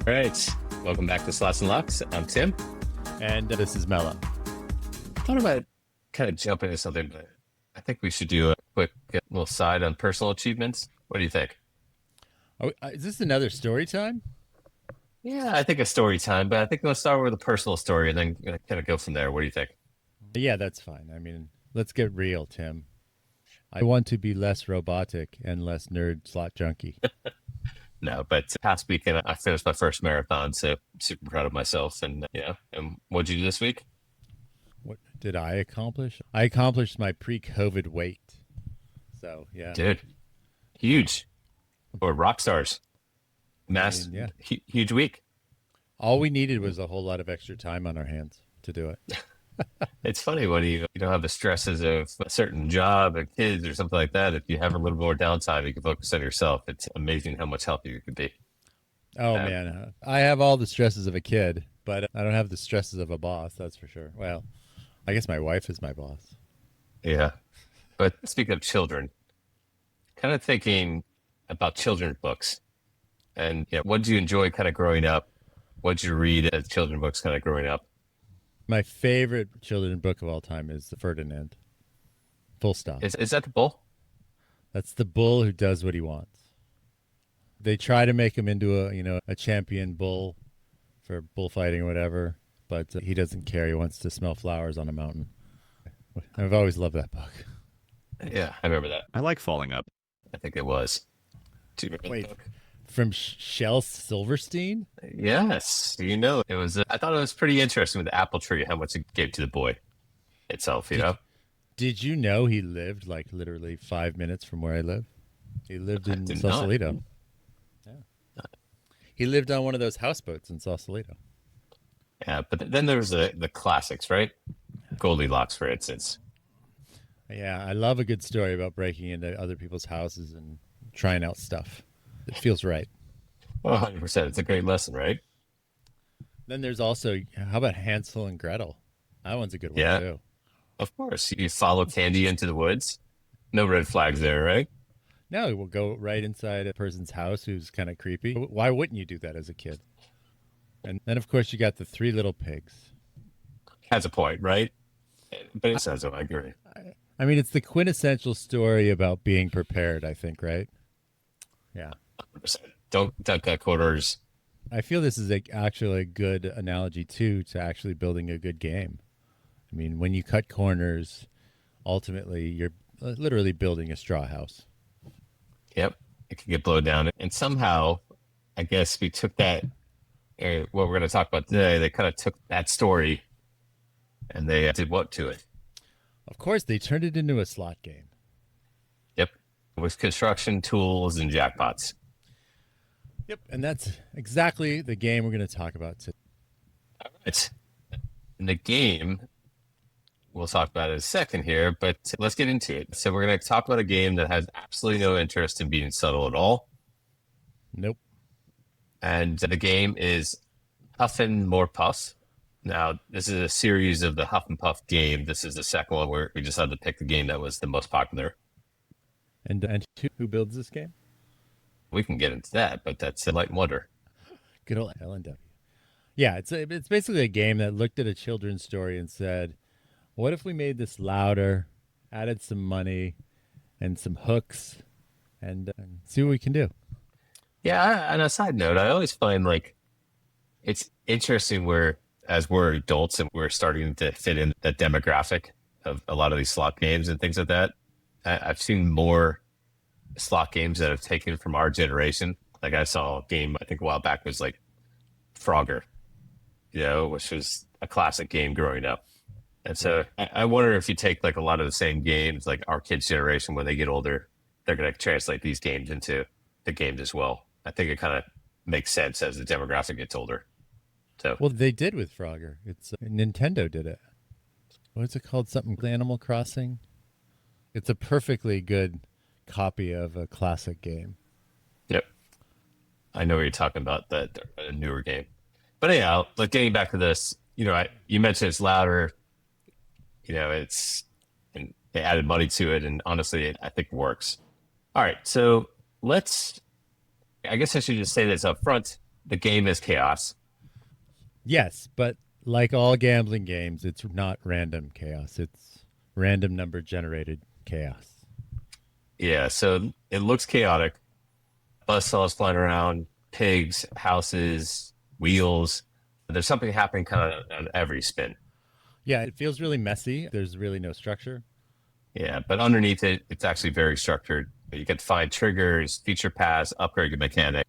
All right, welcome back to Slots and Locks. I'm Tim. And this is Mello. Thought about kind of jumping into something, but I think we should do a quick little side on personal achievements. What do you think? Is this another story time? Yeah, I think a story time, but I think we'll start with a personal story and then kind of go from there. What do you think? Yeah, that's fine. I mean, let's get real, Tim. I want to be less robotic and less nerd slot junkie. No, but past weekend I finished my first marathon, so super proud of myself. And and what'd you do this week? What did I accomplish? I accomplished my pre-COVID weight. So, yeah. Dude, huge. Or rock stars. Yeah. Huge week. All we needed was a whole lot of extra time on our hands to do it. It's funny when you don't have the stresses of a certain job and kids or something like that. If you have a little more downtime, you can focus on yourself. It's amazing how much healthier you can be. Oh, man. I have all the stresses of a kid, but I don't have the stresses of a boss, that's for sure. Well, I guess my wife is my boss. Yeah. But speaking of children, kind of thinking about children's books. And what did you enjoy kind of growing up? What did you read as children's books kind of growing up? My favorite children's book of all time is The Ferdinand. Full stop. Is that the bull? That's the bull who does what he wants. They try to make him into a champion bull for bullfighting or whatever, but he doesn't care. He wants to smell flowers on a mountain. I've always loved that book. Yeah, I remember that. I like Falling Up. I think it was. Do you remember Wait, the book? from Shel Silverstein? Yes. It was, I thought it was pretty interesting with the apple tree, how much it gave to the boy itself, Did you know he lived like literally 5 minutes from where I live? He lived in did Sausalito. Yeah. He lived on one of those houseboats in Sausalito. Yeah, but then there's the classics, right? Goldilocks, for instance. Yeah, I love a good story about breaking into other people's houses and trying out stuff. It feels right. Well, 100%. It's a great lesson, right? Then there's also, how about Hansel and Gretel? That one's a good one, Yeah. too. Of course. You follow Candy into the woods. No red flags there, right? No, we'll go right inside a person's house who's kind of creepy. Why wouldn't you do that as a kid? And then, of course, you got the Three Little Pigs. Has a point, right? But it says, I agree. I mean, it's the quintessential story about being prepared, I think, right? Yeah. 100%. Don't cut corners. I feel this is actually a good analogy, too, to actually building a good game. I mean, when you cut corners, ultimately, you're literally building a straw house. Yep. It can get blown down. And somehow, I guess we took that, what we're going to talk about today, they kind of took that story and they did what to it? Of course, they turned it into a slot game. Yep. With construction tools and jackpots. Yep. And that's exactly the game we're going to talk about today. All right. And the game, we'll talk about it in a second here, but let's get into it. So we're going to talk about a game that has absolutely no interest in being subtle at all. Nope. And the game is Huff N Puff. Now, this is a series of the Huff N Puff game. This is the second one where we decided to pick the game that was the most popular. And who builds this game? We can get into that, but that's a light wonder. Good old L&W. Yeah, it's basically a game that looked at a children's story and said, what if we made this louder, added some money and some hooks, and see what we can do? Yeah, on a side note, I always find like it's interesting where as we're adults and we're starting to fit in the demographic of a lot of these slot games and things like that. I've seen more slot games that have taken from our generation. Like I saw a game, I think a while back was like Frogger, which was a classic game growing up. And so I wonder if you take like a lot of the same games, like our kids' generation, when they get older, they're going to translate these games into the games as well. I think it kind of makes sense as the demographic gets older. So, well, they did with Frogger. It's Nintendo did it. What's it called? Something Animal Crossing. It's a perfectly good copy of a classic game. Yep, I know what you're talking about. That a newer game, but anyhow, like getting back to this, you mentioned it's louder. It's and they added money to it, and honestly, I think it works. All right, so I guess I should just say this up front. the game is chaos. Yes, but like all gambling games, it's not random chaos. It's random number generated chaos. Yeah, so it looks chaotic. Buzzsaws flying around, pigs, houses, wheels. There's something happening kind of on every spin. Yeah, it feels really messy. There's really no structure. Yeah, but underneath it, it's actually very structured. You can find triggers, feature paths, upgrade your mechanic.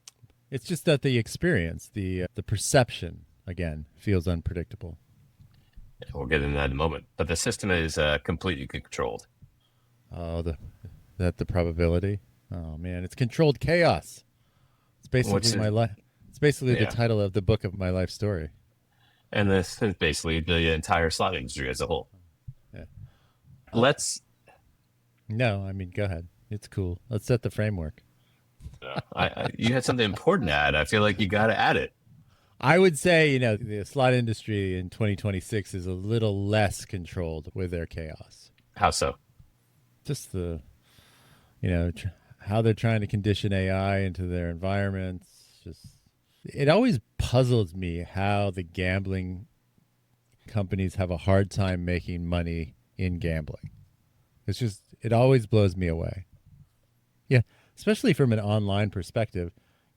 It's just that the experience, the perception, again, feels unpredictable. We'll get into that in a moment. But the system is completely controlled. Oh, the probability. Oh man, it's controlled chaos. It's basically What's my it? life. It's basically the Yeah, title of the book of my life story. and this is basically the entire slot industry as a whole. Yeah. Let's. No, I mean, go ahead. It's cool. Let's set the framework. You had something important to add. I feel like you got to add it. I would say, the slot industry in 2026 is a little less controlled with their chaos. How so? Just how they're trying to condition AI into their environments. Just it always puzzles me how the gambling companies have a hard time making money in gambling. It always blows me away. Yeah, especially from an online perspective,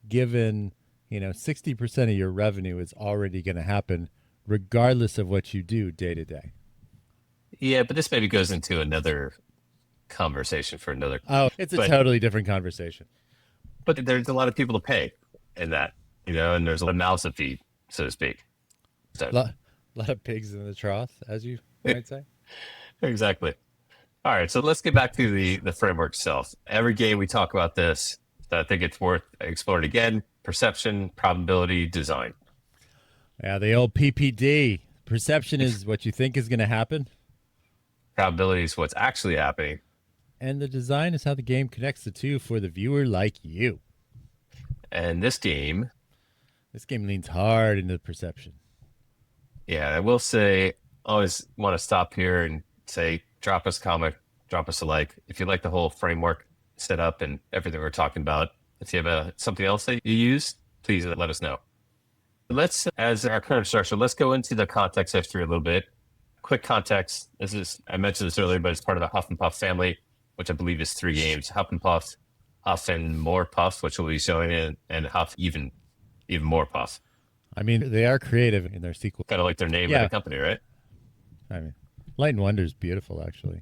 given 60% of your revenue is already going to happen regardless of what you do day to day. Yeah, but this maybe goes into another conversation for another. Oh, it's a But totally different conversation. but there's a lot of people to pay in that, and there's a lot of mouths to feed, so to speak. So Lot of pigs in the trough, as you might say. exactly. All right, so let's get back to the framework itself. Every game we talk about this, so I think it's worth exploring again. Perception, probability, design. Yeah, the old PPD. Perception is what you think is going to happen, Probability is what's actually happening. and the design is how the game connects the two for the viewer like you. And this game, This game leans hard into the perception. yeah, I will say, always want to stop here and say, drop us a comment, drop us a like. If you like the whole framework set up and everything we're talking about, if you have something else that you use, please let us know. Let's, as our current structure, let's go into the context history a little bit. Quick context. I mentioned this earlier, but it's part of the Huff N Puff family, which I believe is 3 games. Huff N Puff, Huff and More Puff, which we'll be showing in, and Huff even more Puff. I mean, they are creative in their sequel. Kind of like their name of Yeah, the company, right? I mean, Light and Wonder is beautiful, actually,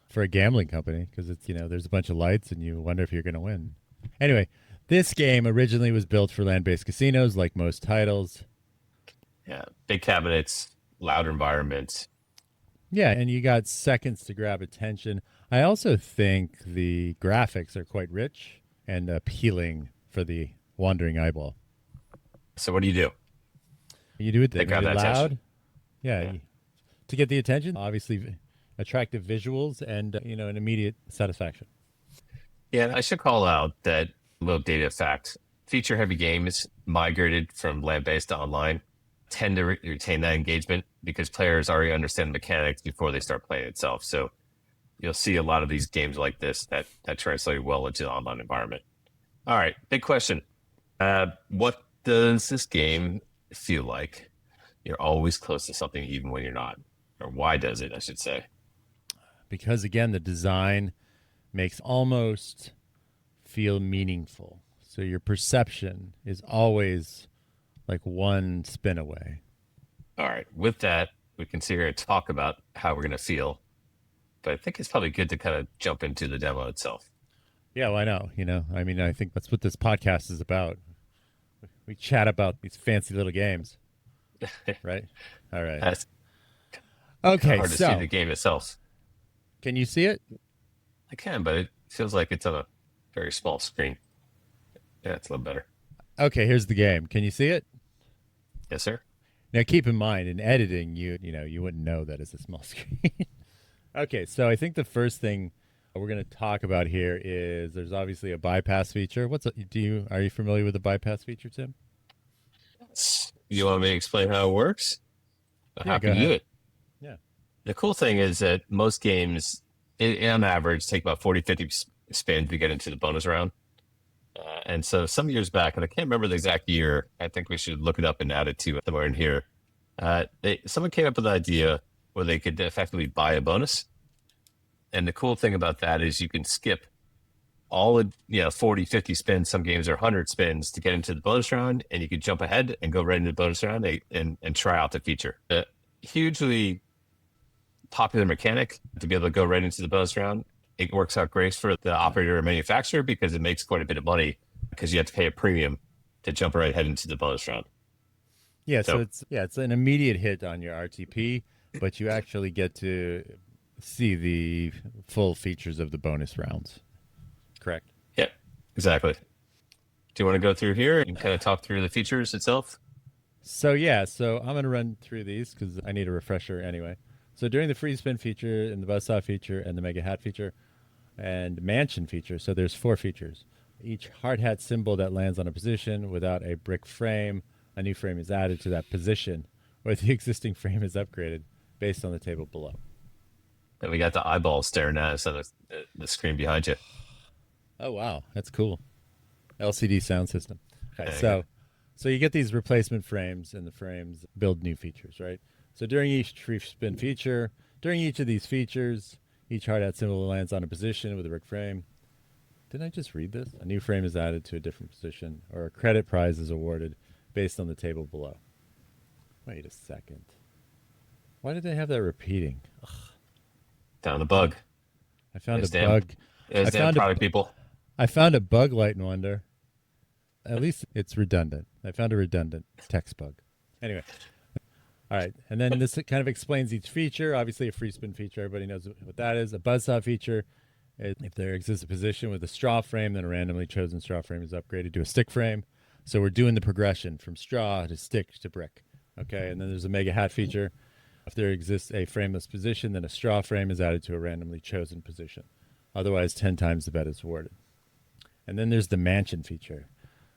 for a gambling company because it's there's a bunch of lights and you wonder if you're going to win. Anyway, this game originally was built for land-based casinos, like most titles. Yeah. Big cabinets, loud environments. Yeah, and you got seconds to grab attention. I also think the graphics are quite rich and appealing for the wandering eyeball. So what do you do? You do it They grab maybe that loud, attention. yeah, Yeah. to get the attention. Obviously, attractive visuals and an immediate satisfaction. Yeah, and I should call out that little data fact. Feature-heavy games migrated from land-based to online tend to retain that engagement because players already understand the mechanics before they start playing itself. So you'll see a lot of these games like this that translate well into the online environment. All right, big question. What does this game feel like? You're always close to something even when you're not. Or why does it, I should say. Because again, the design makes almost feel meaningful. So your perception is always like one spin away. All right, with that, we can sit here and talk about how we're going to feel. But I think it's probably good to kind of jump into the demo itself. Yeah, well, I know. I mean, I think that's what this podcast is about. We chat about these fancy little games, right? All right. That's kind of Okay, hard to see so the game itself. can you see it? I can, but it feels like it's on a very small screen. Yeah, it's a little better. Okay, here's the game. Can you see it? Yes, sir. Now, keep in mind, in editing, you wouldn't know that it's a small screen. Okay, so I think the first thing we're going to talk about here is there's obviously a bypass feature. Are you familiar with the bypass feature, Tim? You want me to explain how it works? I'm Yeah, happy go to do ahead. it. Yeah. The cool thing is that most games, on average, take about 40, 50 spins to get into the bonus round. And so some years back, and I can't remember the exact year, I think we should look it up and add it to somewhere in here. Someone came up with an idea where they could effectively buy a bonus. And the cool thing about that is you can skip all of 40, 50 spins. Some games are 100 spins to get into the bonus round, and you could jump ahead and go right into the bonus round and try out the feature. Hugely popular mechanic to be able to go right into the bonus round. It works out great for the operator or manufacturer because it makes quite a bit of money because you have to pay a premium to jump right ahead into the bonus round. Yeah, so it's an immediate hit on your RTP, but you actually get to see the full features of the bonus rounds. Correct? Yeah, exactly. Do you want to go through here and kind of talk through the features itself? So I'm going to run through these because I need a refresher anyway. So during the free spin feature and the buzzsaw feature and the mega hat feature and mansion feature, so there's 4 features. Each hard hat symbol that lands on a position without a brick frame, a new frame is added to that position, or the existing frame is upgraded based on the table below. And we got the eyeballs staring at us on the screen behind you. Oh wow, that's cool. LCD sound system. Okay, Yeah. so you get these replacement frames, and the frames build new features, right? So during each free spin feature, during each of these features, each hard hat symbol lands on a position with a brick frame. Didn't I just read this? A new frame is added to a different position, or a credit prize is awarded based on the table below. Wait a second. Why did they have that repeating? Found the bug. I found It's a bug. It's damn product people. I found a bug, Light and Wonder. At least it's redundant. I found a redundant text bug. Anyway. All right. And then this kind of explains each feature. Obviously, a free spin feature. Everybody knows what that is. A buzzsaw feature. If there exists a position with a straw frame, then a randomly chosen straw frame is upgraded to a stick frame. So we're doing the progression from straw to stick to brick. Okay. And then there's a mega hat feature. If there exists a frameless position, then a straw frame is added to a randomly chosen position. Otherwise, 10 times the bet is awarded. And then there's the mansion feature.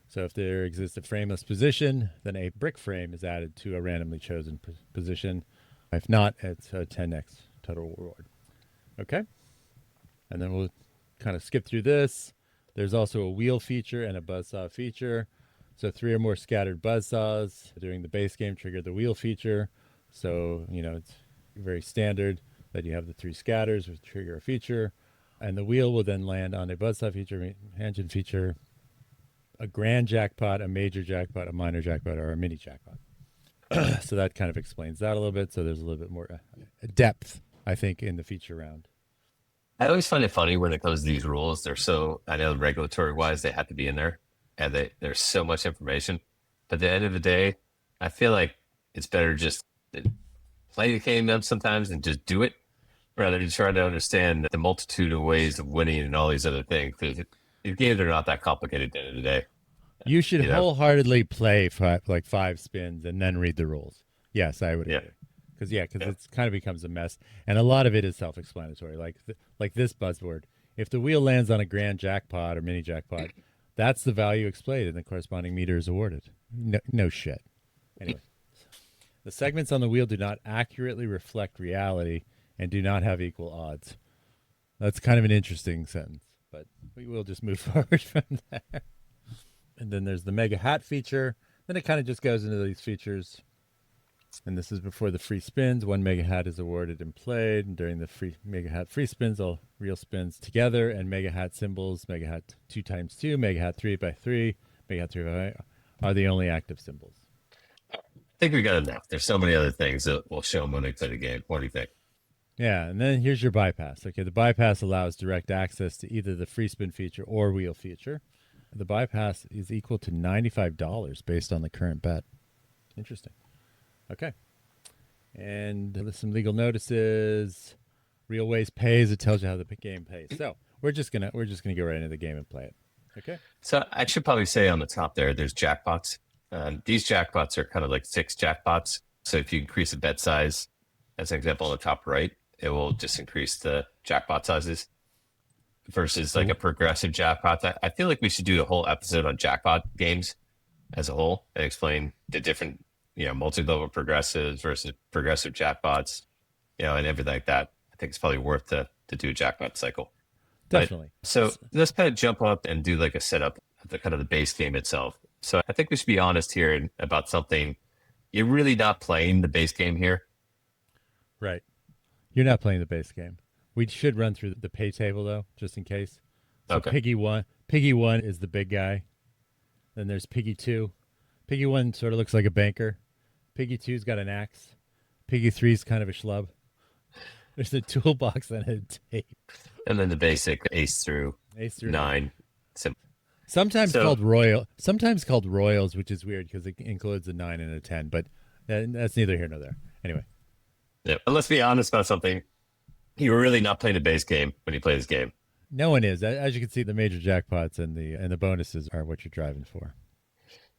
So if there exists a frameless position, then a brick frame is added to a randomly chosen position. If not, it's a 10x total reward. Okay? And then we'll kind of skip through this. There's also a wheel feature and a buzzsaw feature. So 3 or more scattered buzzsaws during the base game trigger the wheel feature. So, it's very standard that you have the 3 scatters which trigger a feature. And the wheel will then land on a buzzsaw feature, mansion feature, a grand jackpot, a major jackpot, a minor jackpot, or a mini jackpot. So that kind of explains that a little bit. So there's a little bit more depth, I think, in the feature round. I always find it funny when it comes to these rules. They're so, I know regulatory wise, they have to be in there and there's so much information. But at the end of the day, I feel like it's better just to play the game up sometimes and just do it rather than try to understand the multitude of ways of winning and all these other things. Because these games are not that complicated at the end of the day. You should wholeheartedly play for like 5 spins and then read the rules. Yes, I would agree. Because it kind of becomes a mess, and a lot of it is self-explanatory. Like this buzzword, if the wheel lands on a grand jackpot or mini jackpot, that's the value explained, and the corresponding meter is awarded. No shit. Anyway, the segments on the wheel do not accurately reflect reality and do not have equal odds. That's kind of an interesting sentence, but we will just move forward from there. And then there's the mega hat feature. Then it kind of just goes into these features. And this is before the free spins. 1 mega hat is awarded and played. And during the free mega hat free spins, all real spins together. And mega hat symbols, mega hat 2x2, mega hat 3x3, mega hat 3x3 are the only active symbols. I think we got enough. There's so many other things that we'll show them when they play the game. What do you think? Yeah, and then here's your bypass. Okay, the bypass allows direct access to either the free spin feature or wheel feature. The bypass is equal to $95 based on the current bet. Interesting. Okay. And there's some legal notices. Real ways pays. It tells you how the game pays. So we're just gonna go right into the game and play it. Okay. So I should probably say on the top there's jackpots. These jackpots are kind of like 6 jackpots. So if you increase the bet size, as an example on the top right, it will just increase the jackpot sizes versus like a progressive jackpot. I feel like we should do a whole episode on jackpot games as a whole and explain the different, multi-level progressives versus progressive jackpots, and everything like that. I think it's probably worth to do a jackpot cycle. Definitely. So let's kind of jump up and do like a setup. the kind of the base game itself. So I think we should be honest here about something. You're really not playing the base game here. Right. You're not playing the base game. We should run through the pay table though, just in case. So Okay. Piggy 1 is the big guy. Then there's Piggy 2. Piggy 1 sort of looks like a banker. Piggy 2's got an axe. Piggy 3's kind of a schlub. There's a toolbox and a tape. And then the basic ace through Ace through 9. nine. Sometimes So, called royals, which is weird because it includes a 9 and a 10, but that's neither here nor there. Anyway. yeah, but let's be honest about something. You're really not playing the base game when you play this game. No one is. As you can see, the major jackpots and the bonuses are what you're driving for.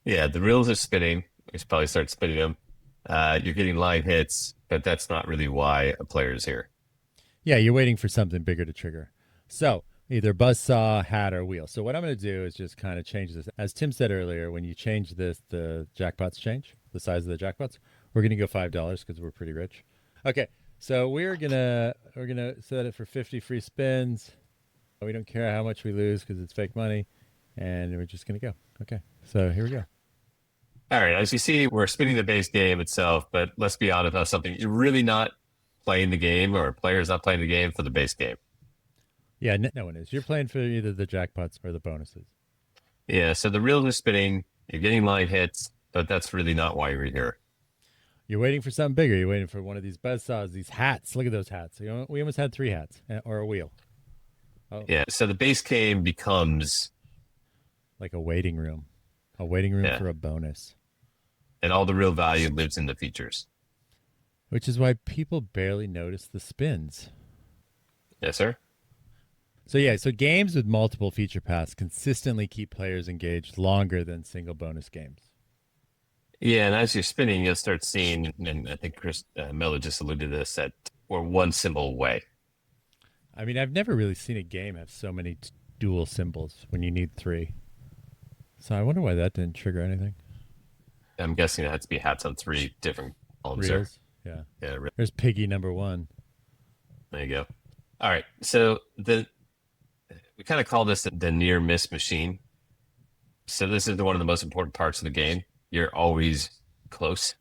Yeah, the reels are spinning. You should probably start spinning them. You're getting line hits, but that's not really why a player is here. Yeah, you're waiting for something bigger to trigger. So either buzzsaw, hat, or wheel. So what I'm going to do is just kind of change this. As Tim said earlier, when you change this, the jackpots change, the size of the jackpots. We're going to go $5 because we're pretty rich. Okay, so we're gonna set it for 50 free spins. We don't care how much we lose because it's fake money, and we're just going to go. Okay, so here we go. All right, as you see, we're spinning the base game itself, but let's be honest about something. You're really not playing the game, or a player's not playing the game for the base game. Yeah, no one is. You're playing for either the jackpots or the bonuses. Yeah, so the reels are spinning, you're getting line hits, but that's really not why you're here. You're waiting for something bigger. You're waiting for one of these buzzsaws, these hats. Look at those hats. We almost had 3 hats or a wheel. Oh, Yeah, so the base game becomes, like a waiting room yeah, for a bonus, and all the real value lives in the features. which is why people barely notice the spins. Yes, sir? So yeah, so games with multiple feature paths consistently keep players engaged longer than single bonus games. Yeah, and as you're spinning, you'll start seeing, and I think Chris Mello just alluded to this, that we're one symbol away. I mean, I've never really seen a game have so many dual symbols when you need 3. So I wonder why that didn't trigger anything. I'm guessing it had to be hats on 3 different columns there. Reels, yeah. Yeah, There's Piggy number 1. there you go. All right, so we kind of call this the near miss machine. So this is one of the most important parts of the game. You're always close.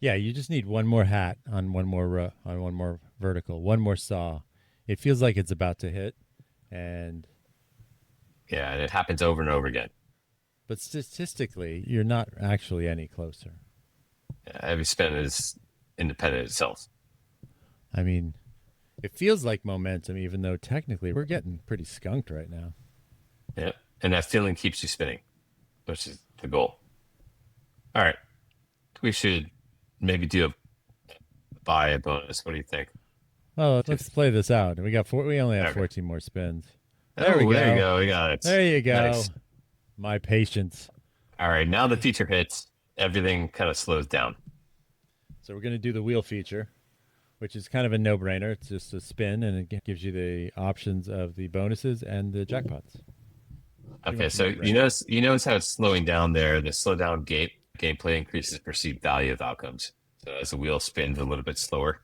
Yeah, you just need one more hat on one more vertical, one more saw. It feels like it's about to hit, and Yeah, and it happens over and over again. but statistically, you're not actually any closer. Every spin is independent itself. I mean, it feels like momentum, even though technically we're getting pretty skunked right now. Yeah, and that feeling keeps you spinning, which is the goal. All right, we should maybe do a buy a bonus. What do you think? Oh, let's play this out. We only have Okay. 14 more spins. Oh, There we go. there you go. We got it. There you go. Nice. My patience. All right, now the feature hits. Everything kind of slows down. So we're going to do the wheel feature, which is kind of a no-brainer. It's just a spin, and it gives you the options of the bonuses and the jackpots. Okay, so you notice how it's slowing down there. The slow down gameplay increases perceived value of outcomes. So as the wheel spins a little bit slower,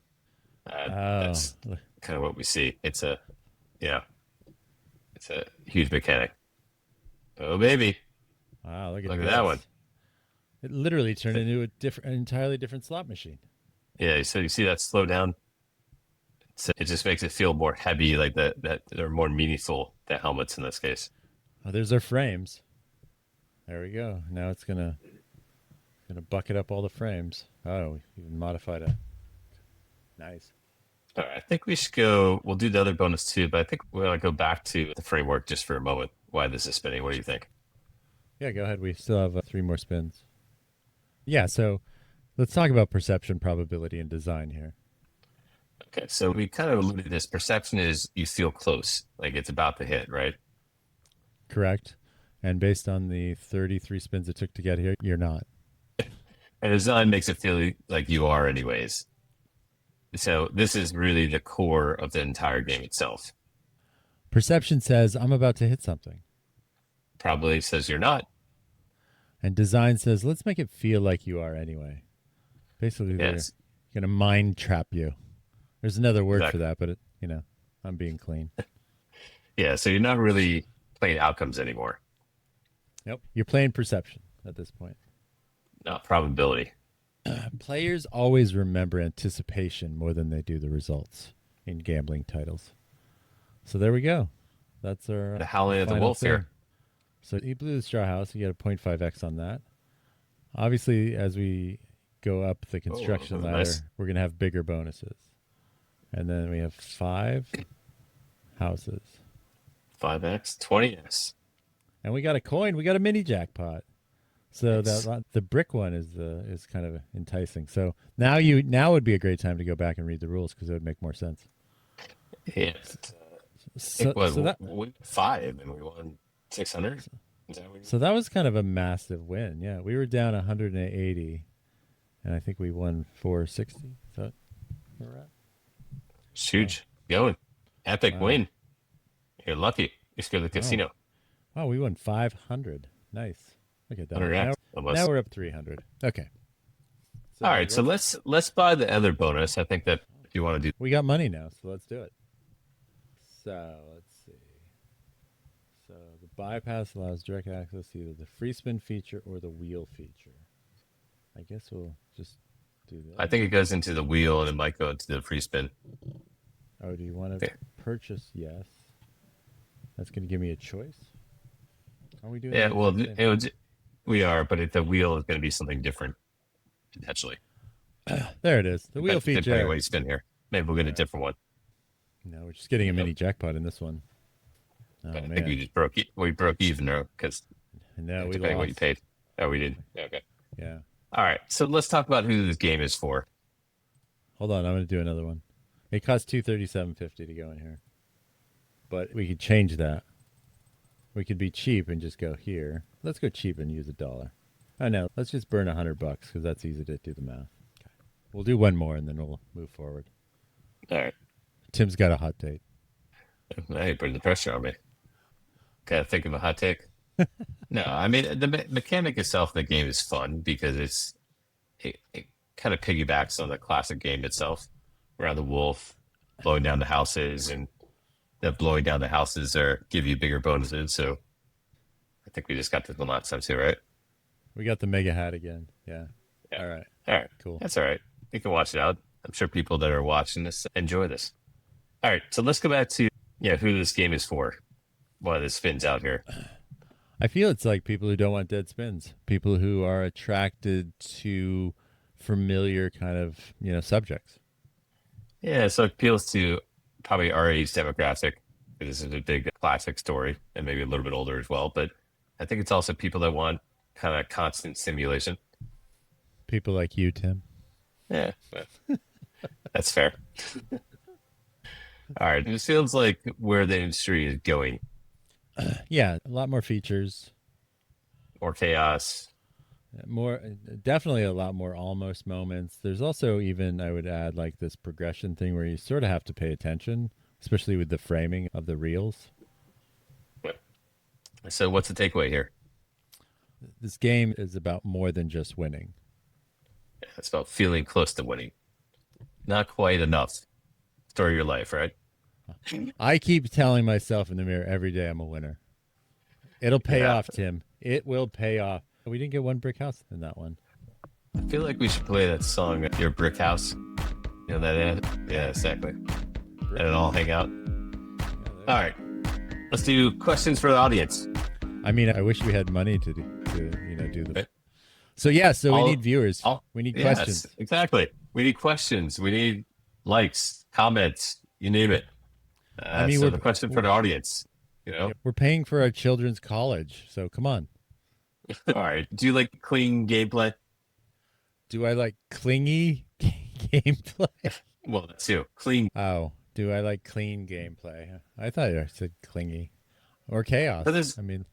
Oh, that's kind of what we see. Yeah, it's a huge mechanic. Oh baby, wow! Look look at at that this. one. It literally turned into an entirely different slot machine. Yeah, so you see that slow down. So it just makes it feel more heavy, like that they're more meaningful. The helmets in this case. Oh, there's our frames. There we go. Now it's gonna bucket up all the frames. Oh, we even modified it. Nice. All right, I think we should go. We'll do the other bonus too, but I think we'll go back to the framework just for a moment. Why this is spinning? What do you think? Yeah, go ahead. We still have 3 more spins. Yeah, so let's talk about perception, probability, and design here. Okay, so we kind of alluded to this. Perception is you feel close, like it's about to hit, right? Correct. And based on the 33 spins it took to get here, you're not. And design makes it feel like you are, anyways. So this is really the core of the entire game itself. Perception says, I'm about to hit something. Probably says you're not. And design says, let's make it feel like you are anyway. Basically, they're Yes, going to mind trap you. There's another word for exactly. that, but I'm being clean. Yeah, so you're not really playing outcomes anymore. Nope. You're playing perception at this point. Not probability. Players always remember anticipation more than they do the results in gambling titles. So there we go. That's our The Howling of the final Wolf thing. here. So he blew the straw house. You get a 0.5x on that. Obviously, as we go up the construction ladder, nice. we're going to have bigger bonuses. And then we have 5 houses. 5x, 20x. And we got a coin. We got a mini jackpot. So Nice. the brick one is kind of enticing. So now would be a great time to go back and read the rules because it would make more sense. Yeah. So, It was so that 5 and we won 600. Is that what so that was kind of a massive win. Yeah, we were down 180, and I think we won 460. Is that where we're at? It's huge. Going. Epic Wow. win. You're lucky. Just go to the casino. Wow, we won 500. Nice. Look at that. 100x almost. Now we're up 300. Okay. So All right, so let's buy the other bonus. I think that if you want to do, we got money now, so let's do it. So let's see. So the bypass allows direct access to either the free spin feature or the wheel feature. I guess we'll just do that. I think it goes into the wheel and it might go into the free spin. Oh, do you want to Okay. purchase? Yes. That's going to give me a choice. Are we doing? Yeah, the well, exact same it was, we are, but the wheel is going to be something different potentially. thing? There it is. The wheel Depending feature. on what you spin here. Maybe we'll get a different one. No, we're just getting a mini jackpot in this one. Oh But I man! think we just broke even there because No, we depending on what you lost. paid. Oh, we did. Yeah, okay. Yeah. All right, so let's talk about who this game is for. Hold on, I'm going to do another one. It costs $237.50 to go in here, but we could change that. We could be cheap and just go here. Let's go cheap and use $1. Oh no, let's just burn $100 because that's easy to do the math. Okay. We'll do one more and then we'll move forward. All right. Tim's got a hot date. Now you're putting the pressure on me. Gotta think of a hot take. No, I mean the mechanic itself in the game is fun because it kind of piggybacks on the classic game itself, around the wolf blowing down the houses, and the blowing down the houses are give you bigger bonuses. So I think we just got this one last time too, right? We got the mega hat again. Yeah. Yeah. All right. All right, Cool. that's all right. You can watch it out. I'm sure people that are watching this enjoy this. All right, so let's go back to who this game is for. Why this spins out here. I feel it's like people who don't want dead spins, people who are attracted to familiar kind of, subjects. Yeah, so it appeals to probably our age demographic. This is a big classic story and maybe a little bit older as well. But I think it's also people that want kind of constant stimulation. People like you, Tim. Yeah, that's fair. All right, it feels like where the industry is going. Yeah, a lot more features, More chaos. more definitely a lot more almost moments. There's also even I would add like this progression thing where you sort of have to pay attention, especially with the framing of the reels. So what's the takeaway here? This game is about more than just winning. It's about feeling close to winning. Not quite enough. Story of your life, right? I keep telling myself in the mirror every day I'm a winner. It'll pay Yeah. off, Tim. It will pay off. We didn't get one brick house in that one. I feel like we should play that song, Your Brick House. You know that? Yeah, exactly. And it all hang out. All right. Let's do questions for the audience. I mean, I wish we had money to do the. Okay. So yeah, so we All- need viewers. We need Yes, questions. exactly. We need questions. We need likes, comments, you name it. I mean, so we're- the question for the audience, We're paying for our children's college, so come on. All right. Do you like clean gameplay? Do I like clingy gameplay? Well, that's you. Clean. Oh, do I like clean gameplay? I thought I said clingy or chaos. But there's- I mean,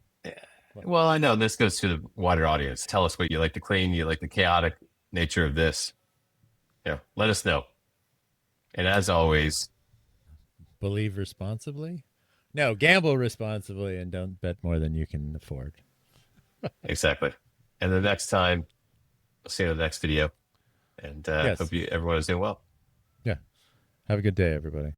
Well, I know this goes to the wider audience. Tell us what you like the clean, you like the chaotic nature of this. Let us know. And as always, believe responsibly. No, gamble responsibly and don't bet more than you can afford. exactly. And the next time, we'll see you in the next video. And Yes. hope everyone is doing well. Yeah. Have a good day, everybody.